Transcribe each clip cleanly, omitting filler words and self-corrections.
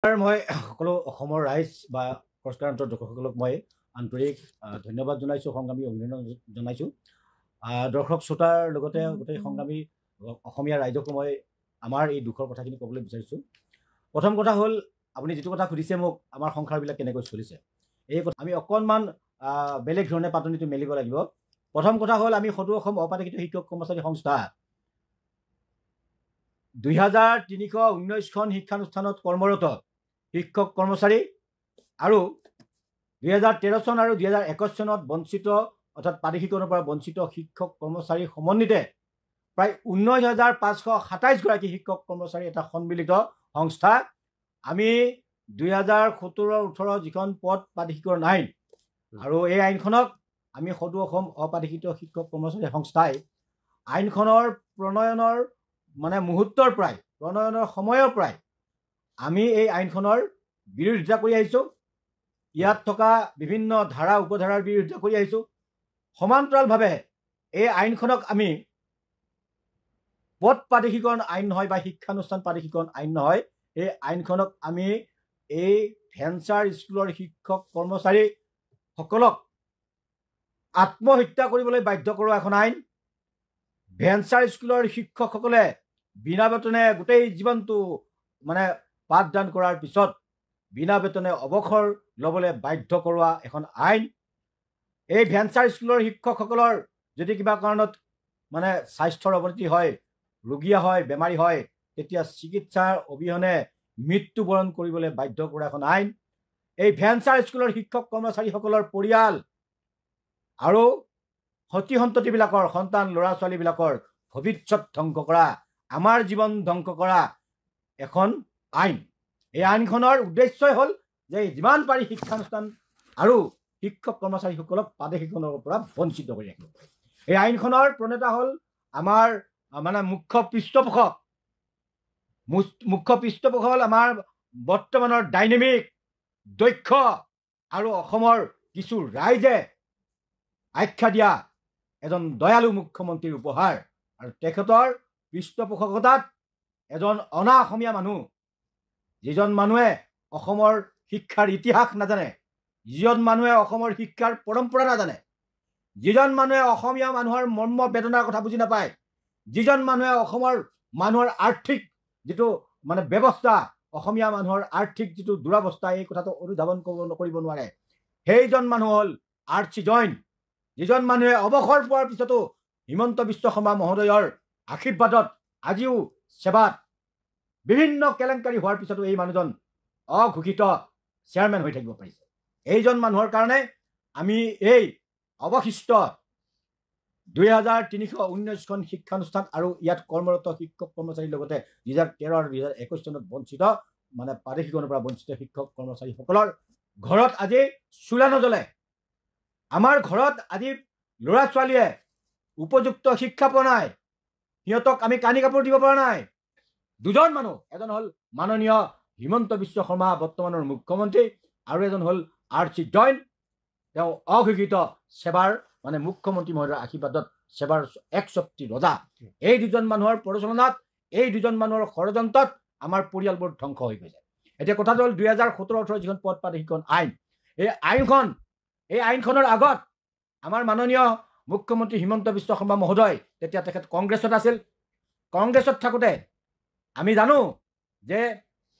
মই সকলো অসমৰ ৰাইজ বা সংস্কাৰান্তৰ দৰ্শকসকলক মই আন্তৰিক ধন্যবাদ জনাইছোঁ, সংগ্ৰামী অভিনন্দন জনাইছোঁ। দৰ্শক শ্ৰোতাৰ লগতে গোটেই সংগ্ৰামী অসমীয়া ৰাইজকো মই আমাৰ এই দুখৰ কথাখিনি ক'বলৈ বিচাৰিছোঁ। প্ৰথম কথা হ'ল, আপুনি যিটো কথা সুধিছে মোক, আমাৰ সংসাৰবিলাক কেনেকৈ চলিছে, এই কথা আমি অকণমান বেলেগ ধৰণে পাতনিটো মেলিব লাগিব। প্ৰথম কথা হ'ল, আমি সদৌ অসম অপাঠিকৃত শিক্ষক কৰ্মচাৰী সংস্থা 2319খন শিক্ষানুষ্ঠানত কৰ্মৰত শিক্ষক কৰ্মচাৰী আৰু 2013 চন আৰু 2021 চনত বঞ্চিত অৰ্থাৎ প্ৰাদেশিকৰণৰ পৰা বঞ্চিত শিক্ষক কৰ্মচাৰী সমন্বিতে প্ৰায় 19,527 গৰাকী শিক্ষক কৰ্মচাৰী এটা সন্মিলিত সংস্থা। আমি 2017-18 যিখন পদ প্ৰাদেশিকৰণ আইন আৰু এই আইনখনক আমি সদৌ অসম অপাঠিকৃত শিক্ষক কৰ্মচাৰী সংস্থাই আইনখনৰ প্ৰণয়নৰ মুহূৰ্তৰ পৰাই, প্ৰণয়নৰ সময়ৰ পৰাই আমি এই আইনখনৰ বিৰোধিতা কৰি আহিছোঁ। ইয়াত থকা বিভিন্ন ধাৰা উপধাৰাৰ বিৰোধিতা কৰি আহিছোঁ। সমান্তৰালভাৱে এই আইনখনক আমি পদ প্ৰাদেশিকৰণ আইন নহয় বা শিক্ষানুষ্ঠান প্ৰাদেশিকৰণ আইন নহয়, এই আইনখনক আমি এই ভেঞ্চাৰ স্কুলৰ শিক্ষক কৰ্মচাৰীসকলক আত্মহত্যা কৰিবলৈ বাধ্য কৰোৱা এখন আইন। ভেঞ্চাৰ স্কুলৰ শিক্ষকসকলে বিনা বেতনে গোটেই জীৱনটো পাঠদান কৰাৰ পিছত বিনা বেতনে অৱসৰ ল'বলৈ বাধ্য কৰোৱা এখন আইন। এই ভেঞ্চাৰ স্কুলৰ শিক্ষকসকলৰ যদি কিবা কাৰণত স্বাস্থ্যৰ অৱনতি হয়, ৰোগীয়া হয়, বেমাৰী হয়, তেতিয়া চিকিৎসাৰ অবিহনে মৃত্যুবৰণ কৰিবলৈ বাধ্য কৰা এখন আইন। এই ভেঞ্চাৰ স্কুলৰ শিক্ষক কৰ্মচাৰীসকলৰ পৰিয়াল আৰু সতি সন্ততিবিলাকৰ সন্তান ল'ৰা ছোৱালীবিলাকৰ ভৱিষ্যত ধ্বংস কৰা, আমাৰ জীৱন ধ্বংস কৰা এখন আইন। এই আইনখনৰ উদ্দেশ্যই হ'ল যে যিমান পাৰি শিক্ষানুষ্ঠান আৰু শিক্ষক কৰ্মচাৰীসকলক প্ৰাদেশিকৰণৰ পৰা বঞ্চিত কৰি ৰাখিব। এই আইনখনৰ প্ৰণেতা হ'ল আমাৰ মুখ্য পৃষ্ঠপোষক হ'ল আমাৰ বৰ্তমানৰ ডাইনেমিক, দক্ষ আৰু অসমৰ কিছু ৰাইজে আখ্যা দিয়া এজন দয়ালু মুখ্যমন্ত্ৰীৰ উপহাৰ। আৰু তেখেতৰ পৃষ্ঠপোষকতাত এজন অনা অসমীয়া মানুহ, যিজন মানুহে অসমৰ শিক্ষাৰ ইতিহাস নাজানে, যিজন মানুহে অসমৰ শিক্ষাৰ পৰম্পৰা নাজানে, যিজন মানুহে অসমীয়া মানুহৰ মৰ্ম বেদনাৰ কথা বুজি নাপায়, যিজন মানুহে অসমৰ মানুহৰ আৰ্থিক যিটো ব্যৱস্থা, অসমীয়া মানুহৰ আৰ্থিক যিটো দুৰৱস্থা, এই কথাটো অনুধাৱন কৰিব নোৱাৰে, সেইজন মানুহ হ'ল আৰ.চি. জৈন। যিজন মানুহে অৱসৰ পোৱাৰ পিছতো হিমন্ত বিশ্ব শৰ্মা মহোদয়ৰ আশীৰ্বাদত আজিও সেৱাত, বিভিন্ন কেলেংকাৰী হোৱাৰ পিছতো এই মানুহজন অঘোষিত চেয়াৰমেন হৈ থাকিব পাৰিছে। এইজন মানুহৰ কাৰণে আমি এই অৱশিষ্ট 2319খন শিক্ষানুষ্ঠান আৰু ইয়াত কৰ্মৰত শিক্ষক কৰ্মচাৰীৰ লগতে 2013 আৰু 2021 চনত বঞ্চিত প্ৰাদেশিকৰণৰ পৰা বঞ্চিত শিক্ষক কৰ্মচাৰীসকলৰ ঘৰত আজি চোলা নজ্বলে। আমাৰ ঘৰত আজি ল'ৰা ছোৱালীয়ে উপযুক্ত শিক্ষা পোৱা নাই, সিহঁতক আমি কানি কাপোৰ দিব পৰা নাই। দুজন মানুহ, এজন হ'ল মাননীয় হিমন্ত বিশ্ব শৰ্মা বৰ্তমানৰ মুখ্যমন্ত্ৰী, আৰু এজন হ'ল আৰ.চি. জৈন, তেওঁ অঘোষিত সেৱাৰ মুখ্যমন্ত্ৰী মহোদয়ৰ আশীৰ্বাদত সেৱাৰ একছত্ৰী ৰজা। এই দুজন মানুহৰ প্ৰৰোচনাত, এই দুজন মানুহৰ ষড়যন্ত্ৰত আমাৰ পৰিয়ালবোৰ ধ্বংস হৈ গৈছে। এতিয়া কথাটো হ'ল 2017-18 যিখন পদ প্ৰাদেশিকৰণ আইন, এই আইনখনৰ আগত আমাৰ মাননীয় মুখ্যমন্ত্ৰী হিমন্ত বিশ্ব শৰ্মা মহোদয়, তেতিয়া তেখেত কংগ্ৰেছত আছিল। কংগ্ৰেছত থাকোঁতে আমি জানো যে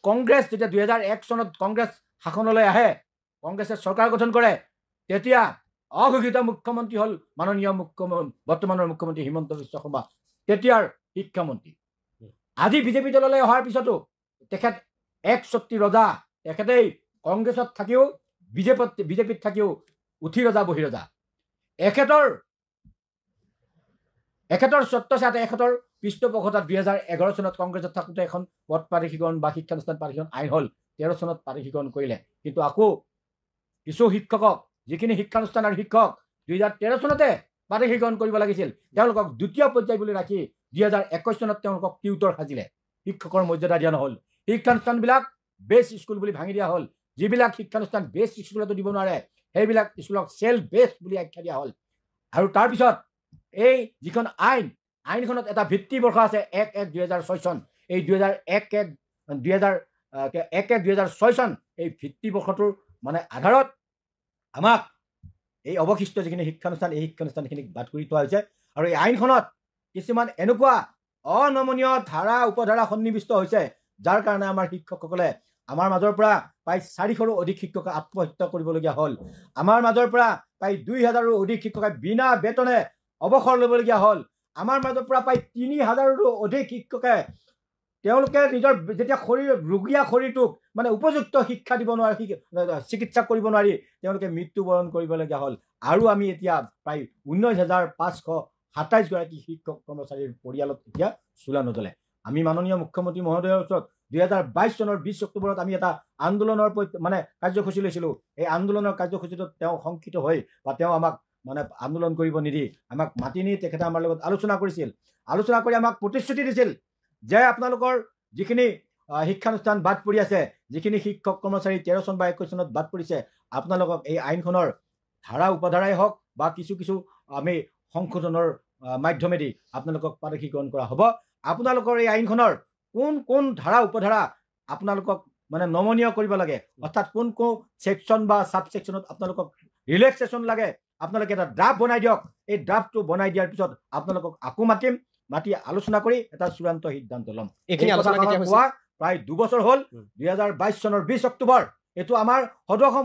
কংগ্ৰেছ যেতিয়া 2001 চনত কংগ্ৰেছ শাসনলৈ আহে, কংগ্ৰেছে চৰকাৰ গঠন কৰে, তেতিয়া অঘোষিত মুখ্যমন্ত্ৰী হ'ল মাননীয় বৰ্তমানৰ মুখ্যমন্ত্ৰী হিমন্ত বিশ্ব শৰ্মা, তেতিয়াৰ শিক্ষামন্ত্ৰী। আজি বিজেপি দললৈ অহাৰ পিছতো তেখেত একছত্ৰী ৰজা। তেখেতেই কংগ্ৰেছত থাকিও, বিজেপিত থাকিও উঠি ৰজা বহি ৰজা। এখেতৰ স্বত্বচাতে, এখেতৰ পৃষ্ঠপোষকতাত 2011 চনত কংগ্ৰেছত থাকোঁতে এখন পদ প্ৰাদেশিকৰণ বা শিক্ষানুষ্ঠান প্ৰাদেশিকৰণ আইন হ'ল। 13 চনত প্ৰাদেশিকৰণ কৰিলে, কিন্তু আকৌ কিছু শিক্ষকক, যিখিনি শিক্ষানুষ্ঠান আৰু শিক্ষক 2013 চনতে প্ৰাদেশিকৰণ কৰিব লাগিছিল, তেওঁলোকক দ্বিতীয় পৰ্যায় বুলি ৰাখি 2021 চনত তেওঁলোকক টিউটৰ সাজিলে। শিক্ষকৰ মৰ্যাদা দিয়া নহ'ল। শিক্ষানুষ্ঠানবিলাক বেছ স্কুল বুলি ভাঙি দিয়া হ'ল। যিবিলাক শিক্ষানুষ্ঠান বেছ স্কুলতো দিব নোৱাৰে, সেইবিলাক স্কুলক চেল্ফ বেছ বুলি আখ্যা দিয়া হ'ল। আৰু তাৰপিছত এই যিখন আইনখনত এটা ভিত্তিবৰ্ষ আছে, 1-1-2006 চন। এই 2001 1/1/2006 চন এই ভিত্তিবৰ্ষটোৰ মানে আধাৰত আমাক এই অৱশিষ্ট যিখিনি শিক্ষানুষ্ঠান এই শিক্ষানুষ্ঠানখিনিক বাদ কৰি থোৱা হৈছে আৰু এই আইনখনত কিছুমান এনেকুৱা অনমনীয় ধাৰা উপধাৰা সন্নিৱিষ্ট হৈছে যাৰ কাৰণে আমাৰ শিক্ষকসকলে আমাৰ মাজৰ পৰা প্ৰায় 400ৰো অধিক শিক্ষকে আত্মহত্যা কৰিবলগীয়া হ'ল আমাৰ মাজৰ পৰা প্ৰায় 2000ৰো অধিক শিক্ষকে বিনা বেতনে অৱসৰ ল'বলগীয়া হ'ল আমাৰ মাজৰ পৰা প্ৰায় 3000ৰো অধিক শিক্ষকে তেওঁলোকে নিজৰ যেতিয়া ৰোগীয়া শৰীৰটোক মানে উপযুক্ত শিক্ষা দিব নোৱাৰি চিকিৎসা কৰিব নোৱাৰি তেওঁলোকে মৃত্যুবৰণ কৰিবলগীয়া হ'ল আৰু আমি এতিয়া প্ৰায় 19,527 গৰাকী শিক্ষক কৰ্মচাৰীৰ পৰিয়ালত এতিয়া চোলা নজ্বলে আমি মাননীয় মুখ্যমন্ত্ৰী মহোদয়ৰ ওচৰত 2022 চনৰ 20 অক্টোবৰত আমি এটা আন্দোলনৰ মানে কাৰ্যসূচী লৈছিলোঁ এই আন্দোলনৰ কাৰ্যসূচীটোত তেওঁ শংকিত হৈ বা তেওঁ আমাক মানে আন্দোলন কৰিব নিদি আমাক মাতি নি তেখেতে আমাৰ লগত আলোচনা কৰিছিল আলোচনা কৰি আমাক প্ৰতিশ্ৰুতি দিছিল যে আপোনালোকৰ যিখিনি শিক্ষানুষ্ঠান বাদ পৰি আছে যিখিনি শিক্ষক কৰ্মচাৰী 13 চন বা 21 চনত বাদ পৰিছে আপোনালোকক এই আইনখনৰ ধাৰা উপধাৰাই হওক বা কিছু কিছু আমি সংশোধনৰ মাধ্যমেদি আপোনালোকক পাৰদৰ্শীকৰণ কৰা হ'ব আপোনালোকৰ এই আইনখনৰ কোন ধাৰা উপধাৰা আপোনালোকক মানে নমনীয় কৰিব লাগে অৰ্থাৎ কোন সেকশ্যন বা সাব সেকশ্যনত আপোনালোকক ৰিলেক্সেশ্যন লাগে আপোনালোকে এটা ড্ৰাফ্ট বনাই দিয়ক এই ড্ৰাফ্টটো বনাই দিয়াৰ পিছত আপোনালোকক আকৌ মাতি আলোচনা কৰি এটা চূড়ান্ত সিদ্ধান্ত ল'ম এইখিনি আলোচনা কেতিয়া হৈছে প্ৰায় 2 বছৰ হ'ল 2022 চনৰ 20 অক্টোবৰ এইটো আমাৰ সদসম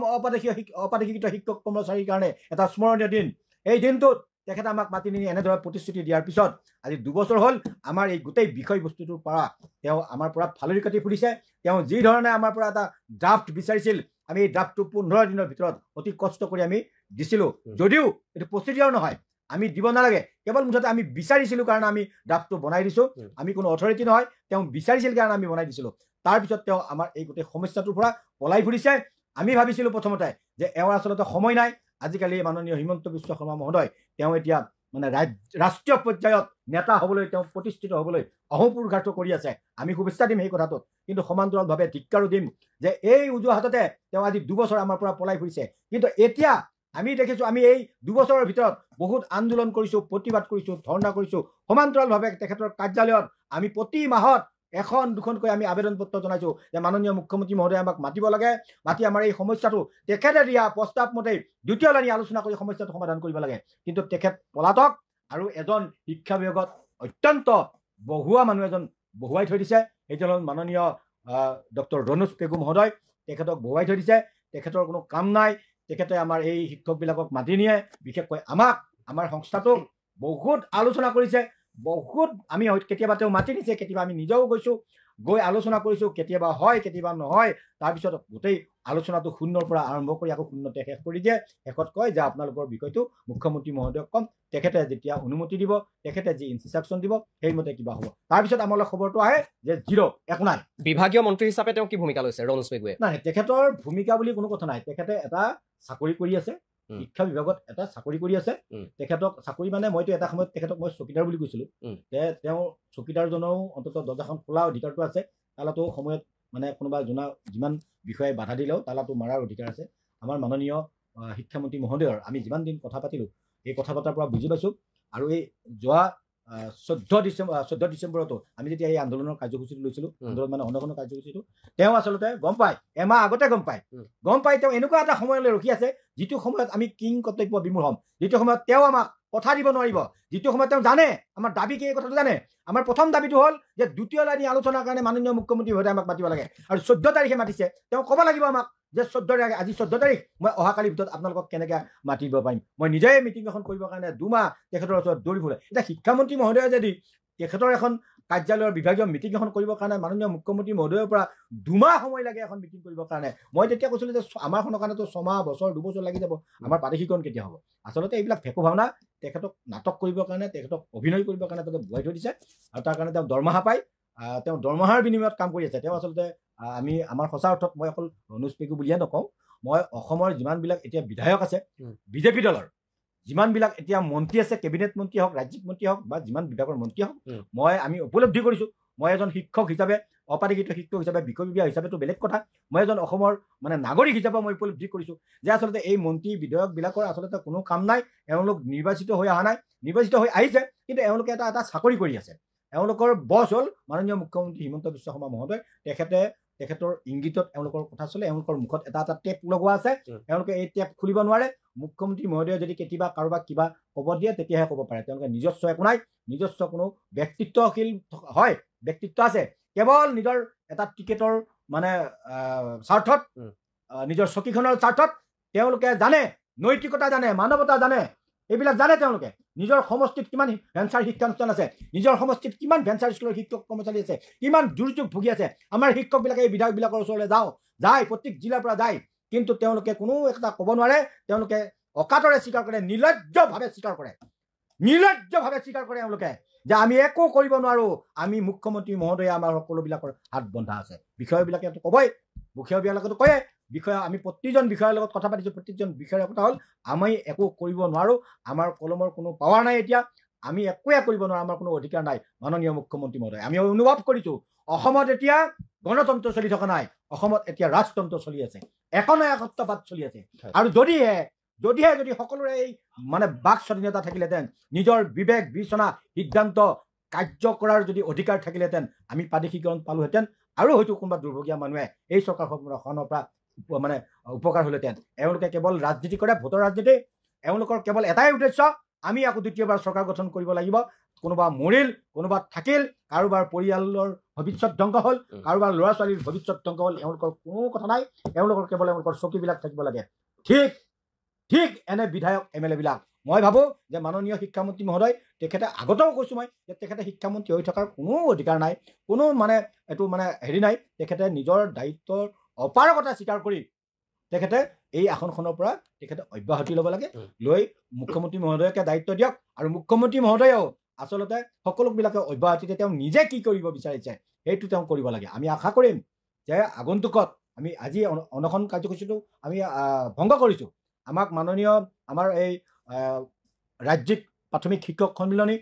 অপাদেশিত শিক্ষক কৰ্মচাৰীৰ কাৰণে এটা স্মৰণীয় দিন এই দিনটোত তেখেতে আমাক মাতি নি এনেদৰে প্ৰতিশ্ৰুতি দিয়াৰ পিছত আজি 2 বছৰ হ'ল আমাৰ এই গোটেই বিষয়বস্তুটোৰ পৰা তেওঁ আমাৰ পৰা ফালৰি কাটি ফুৰিছে তেওঁ যি ধৰণে আমাৰ পৰা এটা ড্ৰাফ্ট বিচাৰিছিল আমি এই ড্ৰাফ্টটো 15 দিনৰ ভিতৰত অতি কষ্ট কৰি আমি দিছিলোঁ যদিও এইটো প্ৰচিডিউৰ নহয় আমি দিব নালাগে কেৱল মুঠতে আমি বিচাৰিছিলোঁ কাৰণে আমি ড্ৰাফ্টটো বনাই দিছোঁ আমি কোনো অথৰিটি নহয় তেওঁ বিচাৰিছিল কাৰণে আমি বনাই দিছিলোঁ তাৰপিছত তেওঁ আমাৰ এই গোটেই সমস্যাটোৰ পৰা পলাই ফুৰিছে আমি ভাবিছিলোঁ প্ৰথমতে যে এওঁৰ আচলতে সময় নাই আজিকালি মাননীয় হিমন্ত বিশ্ব শৰ্মা মহোদয় তেওঁ এতিয়া মানে ৰাষ্ট্ৰীয় পৰ্যায়ত নেতা হ'বলৈ তেওঁ প্ৰতিষ্ঠিত হ'বলৈ অহোপুৰুষাৰ্থ কৰি আছে আমি শুভেচ্ছা দিম সেই কথাটোত কিন্তু সমান্তৰালভাৱে ধিক্কাৰো দিম যে এই উজুহাততে তেওঁ আজি 2 বছৰ আমাৰ পৰা পলাই ফুৰিছে কিন্তু এতিয়া আমি দেখিছোঁ আমি এই 2 বছৰৰ ভিতৰত বহুত আন্দোলন কৰিছোঁ প্ৰতিবাদ কৰিছোঁ ধৰ্ণা কৰিছোঁ সমান্তৰালভাৱে তেখেতৰ কাৰ্যালয়ত আমি প্ৰতি মাহত 1-2খনকৈ আমি আবেদন পত্ৰ জনাইছোঁ যে মাননীয় মুখ্যমন্ত্ৰী মহোদয় আমাক মাতিব লাগে মাতি আমাৰ এই সমস্যাটো তেখেতে দিয়া প্ৰস্তাৱ মতে দ্বিতীয় লানি আলোচনা কৰি সমস্যাটো সমাধান কৰিব লাগে কিন্তু তেখেত পলাতক আৰু এজন শিক্ষা বিভাগত অত্যন্ত বহুৱা মানুহ এজন বহুৱাই থৈ দিছে এইজন মাননীয় ডক্টৰ ৰণোজ পেগু মহোদয় তেখেতক বহুৱাই থৈ দিছে তেখেতৰ কোনো কাম নাই তেখেতে আমাৰ এই শিক্ষকবিলাকক মাতি নিয়ে বিশেষকৈ আমাক আমাৰ সংস্থাটোক বহুত আলোচনা কৰিছে বহুত আমি কেতিয়াবা তেওঁ মাতি নিছে কেতিয়াবা আমি নিজেও গৈছোঁ গৈ আলোচনা কৰিছোঁ কেতিয়াবা হয় কেতিয়াবা নহয় তাৰপিছত গোটেই আলোচনাটো শূন্যৰ পৰা আৰম্ভ কৰি আকৌ শূন্যতে শেষ কৰি দিয়ে শেষত কয় যে আপোনালোকৰ বিষয়টো মুখ্যমন্ত্ৰী মহোদয়ক কম তেখেতে যেতিয়া অনুমতি দিব তেখেতে যি ইনষ্ট্ৰাকশ্যন দিব সেইমতে কিবা হ'ব তাৰপিছত আমালৈ খবৰটো আহে যে 0 একো নাই বিভাগীয় মন্ত্ৰী হিচাপে তেওঁ কি ভূমিকা লৈছে ৰণোজ পেগুৱে নাই তেখেতৰ ভূমিকা বুলি কোনো কথা নাই তেখেতে এটা চাকৰি কৰি আছে শিক্ষা বিভাগত এটা চাকৰি কৰি আছে তেখেতক চাকৰি মানে মইতো এটা সময়ত তেখেতক মই চকীদাৰ বুলি কৈছিলোঁ তেওঁ চকীদাৰজনেও অন্ততঃ দৰ্জাখন খোলা অধিকাৰটো আছে তালাটো সময়ত মানে কোনোবা যিমান বিষয়ে বাধা দিলেও তালাটো মাৰাৰ অধিকাৰ আছে আমাৰ মাননীয় শিক্ষামন্ত্ৰী মহোদয়ৰ আমি যিমান দিন কথা পাতিলোঁ এই কথা পতাৰ পৰা বুজি পাইছোঁ আৰু এই যোৱা 14 ডিচেম্বৰতো আমি যেতিয়া এই আন্দোলনৰ কাৰ্যসূচীটো লৈছিলোঁ আন্দোলন মানে অনশনৰ কাৰ্যসূচীটো তেওঁ আচলতে গম পায় এমাহ আগতে গম পায় তেওঁ এনেকুৱা এটা সময়লৈ ৰখি আছে যিটো সময়ত আমি কিং কৰ্তব্য বিমূঢ় হ'ম যিটো সময়ত তেওঁ আমাক কথা দিব নোৱাৰিব যিটো সময়ত তেওঁ জানে আমাৰ দাবী কি এই কথাটো জানে আমাৰ প্ৰথম দাবীটো হ'ল যে দ্বিতীয় লানি আলোচনাৰ কাৰণে মাননীয় মুখ্যমন্ত্ৰী মহোদয়ে আমাক মাতিব লাগে আৰু 14 তাৰিখে মাতিছে তেওঁ ক'ব লাগিব আমাক যে 14 তাৰিখ আজি 14 তাৰিখ মই অহাকালিৰ ভিতৰত আপোনালোকক কেনেকৈ মাতিব পাৰিম মই নিজেই মিটিং এখন কৰিবৰ কাৰণে 2 মাহ তেখেতৰ ওচৰত দৌৰি ফুৰে এতিয়া শিক্ষামন্ত্ৰী মহোদয়ে যদি তেখেতৰ এখন কাৰ্যালয়ৰ বিভাগীয় মিটিং এখন কৰিবৰ কাৰণে মাননীয় মুখ্যমন্ত্ৰী মহোদয়ৰ পৰা 2 মাহ সময় লাগে এখন মিটিং কৰিবৰ কাৰণে মই তেতিয়া কৈছিলোঁ যে আমাৰখনৰ কাৰণেতো 6 মাহ বছৰ 2 বছৰ লাগি যাব আমাৰ প্ৰাদেশিকৰণ কেতিয়া হ'ব আচলতে এইবিলাক ফেকু ভাওনা তেখেতক নাটক কৰিবৰ কাৰণে তেখেতক অভিনয় কৰিবৰ কাৰণে তেওঁ বুৱাই থৈ দিছে আৰু তাৰ কাৰণে তেওঁ দৰমহা পায় তেওঁ দৰমহাৰ বিনিময়ত কাম কৰি আছে তেওঁ আচলতে আমি আমাৰ সঁচা অৰ্থত মই অকল ৰণোজ পেগু বুলিয়ে নকওঁ মই অসমৰ যিমানবিলাক এতিয়া বিধায়ক আছে বিজেপি দলৰ যিমানবিলাক এতিয়া মন্ত্ৰী আছে কেবিনেট মন্ত্ৰী হওক ৰাজ্যিক মন্ত্ৰী হওক বা যিমান বিভাগৰ মন্ত্ৰী হওক আমি উপলব্ধি কৰিছোঁ মই এজন শিক্ষক হিচাপে অপাদেশিত শিক্ষক হিচাপে বিষয়ববীয়া হিচাপেতো বেলেগ কথা মই এজন অসমৰ মানে নাগৰিক হিচাপে মই উপলব্ধি কৰিছোঁ যে আচলতে এই মন্ত্ৰী বিধায়কবিলাকৰ আচলতে কোনো কাম নাই এওঁলোক নিৰ্বাচিত হৈ অহা নাই নিৰ্বাচিত হৈ আহিছে কিন্তু এওঁলোকে এটা চাকৰি কৰি আছে এওঁলোকৰ বছ হ'ল মাননীয় মুখ্যমন্ত্ৰী হিমন্ত বিশ্ব শৰ্মা মহোদয় তেখেতে তেখেতৰ ইংগিতত এওঁলোকৰ কথা চলে এওঁলোকৰ মুখত এটা এটা টেপ লগোৱা আছে এওঁলোকে এই টেপ খুলিব নোৱাৰে মুখ্যমন্ত্ৰী মহোদয়ে যদি কেতিয়াবা কাৰোবাক কিবা ক'ব দিয়ে তেতিয়াহে ক'ব পাৰে তেওঁলোকে নিজস্ব একো নাই নিজস্ব কোনো ব্যক্তিত্বশীল হয় ব্যক্তিত্ব আছে কেৱল নিজৰ এটা টিকেটৰ মানে স্বাৰ্থত নিজৰ চকীখনৰ স্বাৰ্থত তেওঁলোকে জানে নৈতিকতা জানে মানৱতা জানে এইবিলাক জানে তেওঁলোকে নিজৰ সমষ্টিত কিমান ভেঞ্চাৰ শিক্ষানুষ্ঠান আছে নিজৰ সমষ্টিত কিমান ভেঞ্চাৰ স্কুলৰ শিক্ষক কৰ্মচাৰী আছে কিমান দুৰ্যোগ ভুগি আছে আমাৰ শিক্ষকবিলাকে এই বিধায়কবিলাকৰ ওচৰলৈ যায় প্ৰত্যেক জিলাৰ পৰা যায় কিন্তু তেওঁলোকে কোনো এটা ক'ব নোৱাৰে তেওঁলোকে অকাতৰে স্বীকাৰ কৰে নিৰ্লজ্জভাৱে স্বীকাৰ কৰে এওঁলোকে যে আমি একো কৰিব নোৱাৰো আমি মুখ্যমন্ত্ৰী মহোদয়ে আমাৰ সকলোবিলাকৰ হাত বন্ধা আছে বিষয়বিলাকেতো ক'বই বিষয়বিলাকেতো কয়ে বিষয়া আমি প্ৰতিজন বিষয়াৰ লগত কথা পাতিছোঁ প্ৰতিজন বিষয়াৰ কথা হ'ল আমি একো কৰিব নোৱাৰো আমাৰ কলমৰ কোনো পাৱাৰ নাই এতিয়া আমি একোৱে কৰিব নোৱাৰো আমাৰ কোনো অধিকাৰ নাই মাননীয় মুখ্যমন্ত্ৰী মহোদয় আমি অনুভৱ কৰিছোঁ অসমত এতিয়া গণতন্ত্ৰ চলি থকা নাই অসমত এতিয়া ৰাজতন্ত্ৰ চলি আছে একনায়কত্ববাদ চলি আছে আৰু যদি সকলোৰে এই মানে বাক স্বাধীনতা থাকিলেহেঁতেন নিজৰ বিবেক বিবেচনা সিদ্ধান্ত কাৰ্য কৰাৰ যদি অধিকাৰ থাকিলেহেঁতেন আমি প্ৰাদেশিকৰণ পালোহেঁতেন আৰু হয়তো কোনোবা দুৰ্ভগীয়া মানুহে এই চৰকাৰখনৰ পৰা মানে উপকাৰ হ'লহেঁতেন এওঁলোকে কেৱল ৰাজনীতি কৰে ভোটৰ ৰাজনীতি এওঁলোকৰ কেৱল এটাই উদ্দেশ্য আমি আকৌ দ্বিতীয়বাৰ চৰকাৰ গঠন কৰিব লাগিব কোনোবা মৰিল কোনোবা থাকিল কাৰোবাৰ পৰিয়ালৰ ভৱিষ্যত ধ্বংস হ'ল কাৰোবাৰ ল'ৰা ছোৱালীৰ ভৱিষ্যত ধ্বংস হ'ল এওঁলোকৰ কোনো কথা নাই এওঁলোকৰ কেৱল এওঁলোকৰ চকীবিলাক থাকিব লাগে ঠিক এনে বিধায়ক MLA বিলাক মই ভাবোঁ যে মাননীয় শিক্ষামন্ত্ৰী মহোদয় তেখেতে আগতেও কৈছোঁ মই যে তেখেতে শিক্ষামন্ত্ৰী হৈ থকাৰ কোনো অধিকাৰ নাই কোনো মানে এইটো মানে হেৰি নাই তেখেতে নিজৰ দায়িত্বৰ অপাৰগতা স্বীকাৰ কৰি তেখেতে এই আসনখনৰ পৰা তেখেতে অব্যাহতি ল'ব লাগে লৈ মুখ্যমন্ত্ৰী মহোদয়কে দায়িত্ব দিয়ক আৰু মুখ্যমন্ত্ৰী মহোদয়েও আচলতে সকলোবিলাকে অব্যাহতিতে তেওঁ নিজে কি কৰিব বিচাৰিছে সেইটো তেওঁ কৰিব লাগে আমি আশা কৰিম যে আগন্তুকত আমি আজি অনশন কাৰ্যসূচীটো আমি ভংগ কৰিছোঁ আমাক মাননীয় আমাৰ এই ৰাজ্যিক প্ৰাথমিক শিক্ষক সন্মিলনী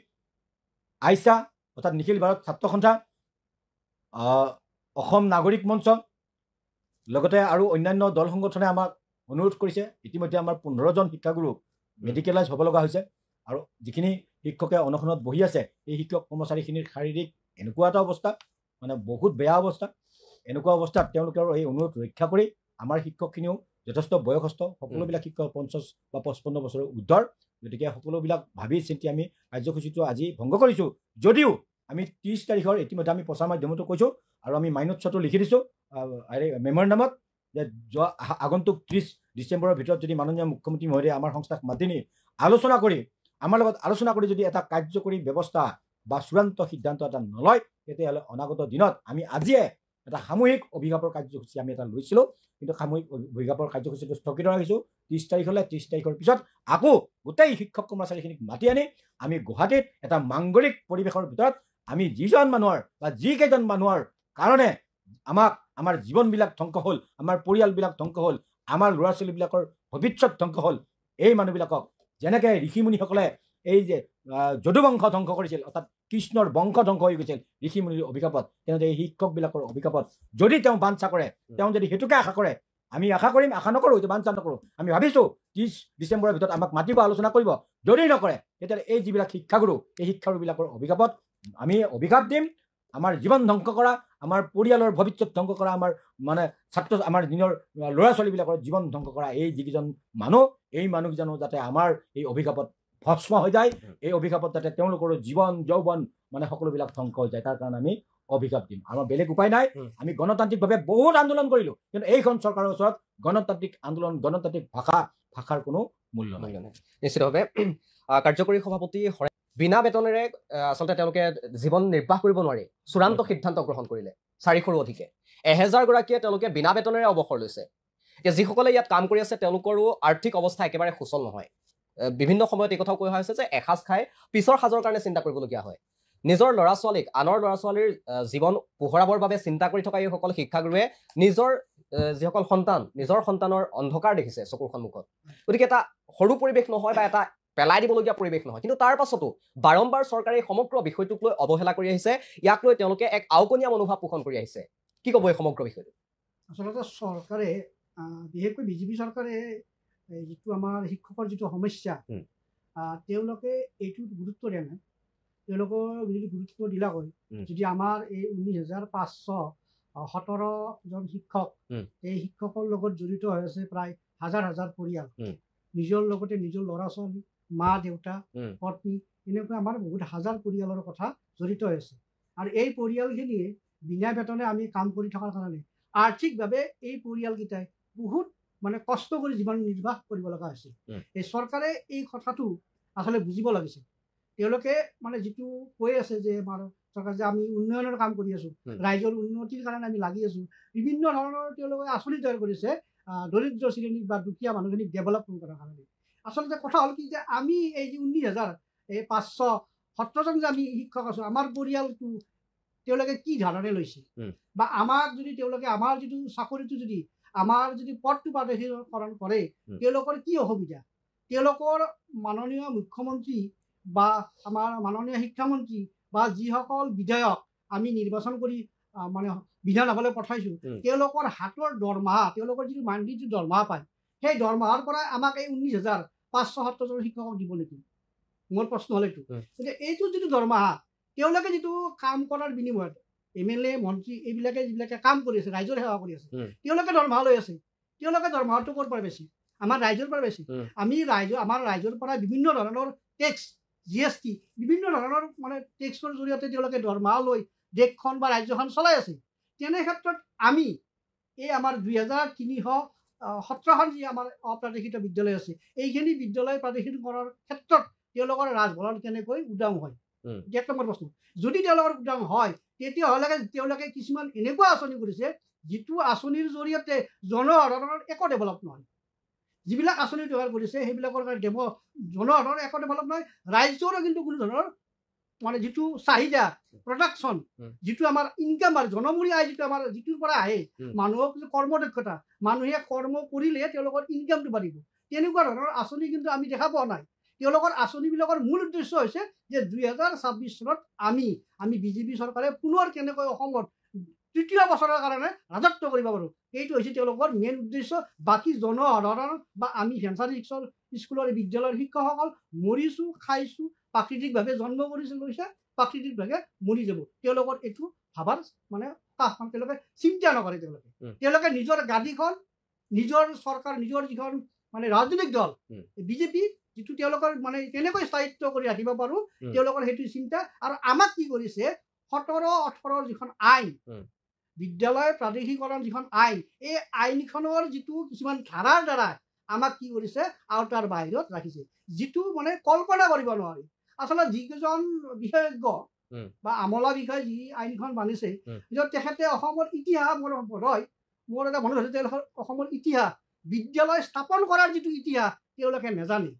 আইচা অৰ্থাৎ নিখিল ভাৰত ছাত্ৰ সন্থা অসম নাগৰিক মঞ্চ লগতে আৰু অন্যান্য দল সংগঠনে আমাক অনুৰোধ কৰিছে ইতিমধ্যে আমাৰ 15জন শিক্ষাগুৰু মেডিকেলাইজ হ'ব লগা হৈছে আৰু যিখিনি শিক্ষকে অনশনত বহি আছে এই শিক্ষক কৰ্মচাৰীখিনিৰ শাৰীৰিক এনেকুৱা এটা অৱস্থা মানে বহুত বেয়া অৱস্থা এনেকুৱা অৱস্থাত তেওঁলোকৰ এই অনুৰোধ ৰক্ষা কৰি আমাৰ শিক্ষকখিনিও যথেষ্ট বয়সস্থ সকলোবিলাক শিক্ষক 50 বা 55 বছৰৰ উৰ্ধৰ গতিকে সকলোবিলাক ভাবি চিন্তি আমি কাৰ্যসূচীটো আজি ভংগ কৰিছোঁ যদিও আমি 30 তাৰিখৰ ইতিমধ্যে আমি প্ৰচাৰ মাধ্যমতো কৈছোঁ আৰু আমি মাইনোটছতো লিখি দিছোঁ মেমৰেণ্ডামত যে আগন্তুক 30 ডিচেম্বৰৰ ভিতৰত যদি মাননীয় মুখ্যমন্ত্ৰী মহোদয়ে আমাৰ সংস্থাক মাতি নি আমাৰ লগত আলোচনা কৰি যদি এটা কাৰ্যকৰী ব্যৱস্থা বা চূড়ান্ত সিদ্ধান্ত এটা নলয় তেতিয়াহ'লে অনাগত দিনত আমি আজিয়ে এটা সামূহিক অভিঘাতৰ কাৰ্যসূচী আমি এটা লৈছিলোঁ কিন্তু সামূহিক অভিঘাতৰ কাৰ্যসূচীটো স্থগিত ৰাখিছোঁ 30 তাৰিখলৈ 30 তাৰিখৰ পিছত আকৌ গোটেই শিক্ষক কৰ্মচাৰীখিনিক মাতি আনি আমি গুৱাহাটীত এটা মাংগলিক পৰিৱেশৰ ভিতৰত আমি যিজন মানুহৰ বা যিকেইজন মানুহৰ কাৰণে আমাৰ জীৱনবিলাক ধ্বংস হ'ল আমাৰ পৰিয়ালবিলাক ধ্বংস হ'ল আমাৰ ল'ৰা ছোৱালীবিলাকৰ ভৱিষ্যত ধ্বংস হ'ল এই মানুহবিলাকক যেনেকৈ ঋষিমুনিসকলে এই যে যদুবংশ ধ্বংস কৰিছিল অৰ্থাৎ কৃষ্ণৰ বংশ ধ্বংস হৈ গৈছিল ঋষিমুনিৰ অভিশাপত তেনেদৰে এই শিক্ষকবিলাকৰ অভিশাপত যদি তেওঁ বাঞ্ছা কৰে তেওঁ যদি সেইটোকে আশা কৰে আমি আশা কৰিম আশা নকৰোঁ যে বাঞ্ছা নকৰোঁ আমি ভাবিছোঁ 30 ডিচেম্বৰৰ ভিতৰত আমাক মাতিব আলোচনা কৰিব যদি নকৰে তেতিয়াহ'লে এই যিবিলাক শিক্ষাগুৰু এই শিক্ষাগুৰুবিলাকৰ অভিশাপত আমি অভিশাপ দিম আমাৰ জীৱন ধ্বংস কৰা আমাৰ পৰিয়ালৰ ভৱিষ্যত ধ্বংস কৰা আমাৰ মানে আমাৰ নিজৰ ল'ৰা ছোৱালীবিলাকৰ জীৱন ধ্বংস কৰা এই যিকেইজন মানুহ এই মানুহকেইজনো যাতে আমাৰ এই অভিশাপত ভস্ম হৈ যায় এই অভিশাপত যাতে তেওঁলোকৰো জীৱন যৌৱন মানে সকলোবিলাক ধ্বংস হৈ যায় তাৰ কাৰণে আমি অভিশাপ দিম আমাৰ বেলেগ উপায় নাই আমি গণতান্ত্ৰিকভাৱে বহুত আন্দোলন কৰিলোঁ কিন্তু এইখন চৰকাৰৰ ওচৰত গণতান্ত্ৰিক আন্দোলন গণতান্ত্ৰিক ভাষাৰ কোনো মূল্য নাই নিশ্চিতভাৱে কাৰ্যকৰী সভাপতি বিনা বেতনেৰে আচলতে তেওঁলোকে জীৱন নিৰ্বাহ কৰিব নোৱাৰি চূড়ান্ত সিদ্ধান্ত গ্ৰহণ কৰিলে 400ৰো অধিকে 1000 গৰাকীয়ে তেওঁলোকে বিনা বেতনেৰে অৱসৰ লৈছে এতিয়া যিসকলে ইয়াত কাম কৰি আছে তেওঁলোকৰো আৰ্থিক অৱস্থা একেবাৰে সুচল নহয় বিভিন্ন সময়ত এই কথাও কোৱা হৈছে যে এসাঁজ খাই পিছৰ সাজৰ কাৰণে চিন্তা কৰিবলগীয়া হয় নিজৰ ল'ৰা ছোৱালীক আনৰ ল'ৰা ছোৱালীৰ জীৱন পোহৰাবৰ বাবে চিন্তা কৰি থকা এইসকল শিক্ষাগুৰুৱে নিজৰ যিসকল সন্তান নিজৰ সন্তানৰ অন্ধকাৰ দেখিছে চকুৰ সন্মুখত গতিকে এটা সৰু পৰিৱেশ নহয় বা এটা পেলাই দিবলগীয়া পৰিৱেশ নহয় কিন্তু তাৰ পাছতো বাৰম্বাৰ চৰকাৰে সমগ্ৰ বিষয়টোক লৈ অৱহেলা কৰি আহিছে ইয়াক লৈ তেওঁলোকে এক আওকনীয়া মনোভাৱ পোষণ কৰি আহিছে কি ক'ব এই সমগ্ৰ বিষয়টো আচলতে চৰকাৰে বিশেষকৈ বিজেপি চৰকাৰে যিটো আমাৰ শিক্ষকৰ যিটো সমস্যা তেওঁলোকে এইটোত গুৰুত্ব দিয়া নাই তেওঁলোকৰ যদি গুৰুত্ব দিলা হয় যদি আমাৰ এই 19,500 17জন শিক্ষক এই শিক্ষকৰ লগত জড়িত হৈ আছে প্ৰায় হাজাৰ হাজাৰ পৰিয়াল নিজৰ লগতে নিজৰ ল'ৰা ছোৱালী মা দেউতা পত্নী এনেকুৱা আমাৰ বহুত হাজাৰ পৰিয়ালৰ কথা জড়িত হৈ আছে আৰু এই পৰিয়ালখিনিয়ে বিনা বেতনে আমি কাম কৰি থকাৰ কাৰণে আৰ্থিকভাৱে এই পৰিয়ালকেইটাই বহুত মানে কষ্ট কৰি জীৱন নিৰ্বাহ কৰিব লগা হৈছে এই চৰকাৰে এই কথাটো আচলতে বুজিব লাগিছে তেওঁলোকে মানে যিটো কৈ আছে যে আমাৰ চৰকাৰ যে আমি উন্নয়নৰ কাম কৰি আছো ৰাইজৰ উন্নতিৰ কাৰণে আমি লাগি আছো বিভিন্ন ধৰণৰ তেওঁলোকে আঁচনি তৈয়াৰ কৰিছে দৰিদ্ৰ শ্ৰেণীক বা দুখীয়া মানুহখিনিক ডেভেলপমেণ্ট কৰাৰ কাৰণে আচলতে কথা হ'ল কি যে আমি এই যে 19,517জন যে আমি শিক্ষক আছো আমাৰ পৰিয়ালটো তেওঁলোকে কি ধাৰণে লৈছে বা আমাক যদি তেওঁলোকে আমাৰ যিটো চাকৰিটো যদি আমাৰ যদি পদটো প্ৰাদেশিকৰণ কৰে তেওঁলোকৰ কি অসুবিধা তেওঁলোকৰ মাননীয় মুখ্যমন্ত্ৰী বা আমাৰ মাননীয় শিক্ষামন্ত্ৰী বা যিসকল বিধায়ক আমি নিৰ্বাচন কৰি মানে বিধানসভালৈ পঠাইছো তেওঁলোকৰ হাতৰ দৰমহা তেওঁলোকৰ যিটো মান্থলি যিটো দৰমহা পায় সেই দৰমহাৰ পৰা আমাক এই 19,517জন শিক্ষকক দিব নেকি মোৰ প্ৰশ্ন হ'ল এইটো গতিকে এইটো যিটো দৰমহা তেওঁলোকে যিটো কাম কৰাৰ বিনিময়ত MLA মন্ত্ৰী এইবিলাকে যিবিলাকে কাম কৰি আছে ৰাইজৰ সেৱা কৰি আছে তেওঁলোকে দৰমহা লৈ আছে তেওঁলোকে দৰমহাটো ক'ৰ পৰা বেছি আমাৰ ৰাইজৰ পৰা বেছি আমি আমাৰ ৰাইজৰ পৰা বিভিন্ন ধৰণৰ টেক্স GST বিভিন্ন ধৰণৰ মানে টেক্সৰ জৰিয়তে তেওঁলোকে দৰমহা লৈ দেশখন বা ৰাজ্যখন চলাই আছে তেনে ক্ষেত্ৰত আমি এই আমাৰ 2,317খন যি আমাৰ অপ্ৰাদেশিত বিদ্যালয় আছে এইখিনি বিদ্যালয় প্ৰাদেশিক কৰাৰ ক্ষেত্ৰত তেওঁলোকৰ ৰাজভৰণ কেনেকৈ উদাম হয় এক নম্বৰ প্ৰশ্ন যদি তেওঁলোকৰ উদাম হয় তেতিয়াহ'লে তেওঁলোকে কিছুমান এনেকুৱা আঁচনি কৰিছে যিটো আঁচনিৰ জৰিয়তে জনসাধাৰণৰ একো ডেভেলপ নহয় যিবিলাক আঁচনি তৈয়াৰ কৰিছে সেইবিলাকৰ কাৰণে জনসাধাৰণৰ একো ডেভেলপ নহয় ৰাজ্যৰো কিন্তু কোনো ধৰণৰ মানে যিটো চাহিদা প্ৰডাকশ্যন যিটো আমাৰ ইনকাম আৰু জনমূৰি আয় যিটো আমাৰ যিটোৰ পৰা আহে মানুহক কৰ্মদক্ষতা মানুহে কৰ্ম কৰিলে তেওঁলোকৰ ইনকামটো বাঢ়িব তেনেকুৱা ধৰণৰ আঁচনি কিন্তু আমি দেখা পোৱা নাই তেওঁলোকৰ আঁচনিবিলাকৰ মূল উদ্দেশ্য হৈছে যে 2026 চনত আমি BJP চৰকাৰে পুনৰ কেনেকৈ অসমত তৃতীয় বছৰৰ কাৰণে ৰাজত্ব কৰিব পাৰোঁ এইটো হৈছে তেওঁলোকৰ মেইন উদ্দেশ্য বাকী জনসাধাৰণ বা আমি ভেঞ্চাৰী স্কুলৰ বিদ্যালয়ৰ শিক্ষকসকল মৰিছোঁ খাইছোঁ প্ৰাকৃতিকভাৱে জন্ম লৈছে প্ৰাকৃতিকভাৱে মৰি যাব তেওঁলোকৰ এইটো ভাবাৰ মানে তেওঁলোকে চিন্তা নকৰে তেওঁলোকে নিজৰ গাড়ীখন নিজৰ চৰকাৰ নিজৰ যিখন মানে ৰাজনৈতিক দল BJP যিটো তেওঁলোকৰ মানে কেনেকৈ স্থায়িত্ব কৰি ৰাখিব পাৰোঁ তেওঁলোকৰ সেইটো চিন্তা আৰু আমাক কি কৰিছে 17-18 যিখন আইন বিদ্যালয় প্ৰাদেশিকৰণ যিখন আইন এই আইনখনৰ যিটো কিছুমান ধাৰাৰ দ্বাৰা আমাক কি কৰিছে আওতাৰ বাহিৰত ৰাখিছে যিটো মানে কল্পনা কৰিব নোৱাৰি আচলতে যিকেইজন বিশেষজ্ঞ বা আমলা বিষয়ে যি আইনখন বানিছে তেখেতে অসমৰ ইতিহাস মোৰ এটা মনত হৈছে অসমৰ ইতিহাস বিদ্যালয় স্থাপন কৰাৰ যিটো ইতিহাস তেওঁলোকে নাজানে